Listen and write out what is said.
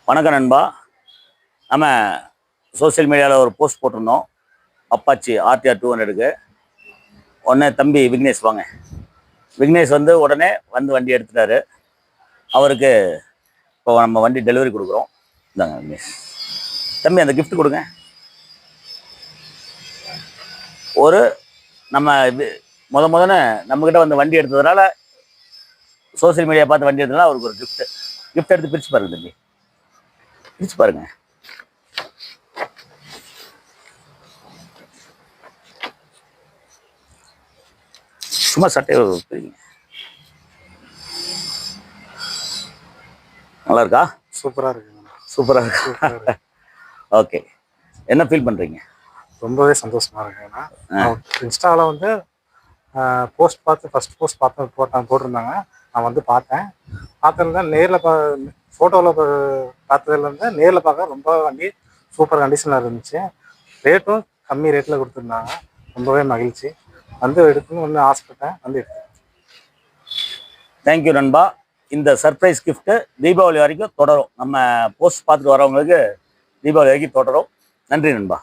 வணக்கம் நண்பா. நம்ம சோசியல் மீடியாவில் ஒரு போஸ்ட் போட்டிருந்தோம். அப்பாச்சி ஆர்டிஆர் 200க்கு உடனே தம்பி விக்னேஷ் வாங்க. விக்னேஷ் உடனே வண்டி எடுத்துட்டாரு. அவருக்கு இப்போ நம்ம வண்டி டெலிவரி கொடுக்குறோம். இந்தாங்க விக்னேஷ் தம்பி, அந்த கிஃப்ட் கொடுங்க. ஒரு நம்ம முதல்ல நம்மக்கிட்ட வண்டி எடுத்ததுனால, சோசியல் மீடியா பார்த்து வண்டி எடுத்ததுனால அவருக்கு ஒரு கிஃப்ட் எடுத்து பிரித்து பாருங்க தம்பி, பிரித்து பாருங்க. சும்மா சட்டையை பிரிங்க. நல்லா இருக்கா? சூப்பராக இருக்குங்க. சூப்பராக இருக்கா? ஓகே. என்ன ஃபீல் பண்ணுறீங்க? ரொம்பவே சந்தோஷமாக இருக்குங்கண்ணா. இன்ஸ்டாவில் போஸ்ட் பார்த்து ஃபஸ்ட் போஸ்ட் போட்டிருந்தாங்க. நான் பார்த்தேன். பார்த்ததுல நேரில் ஃபோட்டோவில் பார்த்ததுலேருந்து நேரில் பார்க்க ரொம்ப வண்டி சூப்பர் கண்டிஷனில் இருந்துச்சு. ரேட்டும் கம்மி ரேட்டில் கொடுத்துருந்தாங்க. ரொம்பவே மகிழ்ச்சி. எடுக்கணும்னு ஆசைப்பட்டேன். எடுத்தேன். தேங்க்யூ நண்பா. இந்த சர்ப்ரைஸ் கிஃப்ட்டு தீபாவளி வரைக்கும் தொடரும். நம்ம போஸ்ட் பார்த்துட்டு வரவங்களுக்கு தீபாவளி வரைக்கும் தொடரும். நன்றி நண்பா.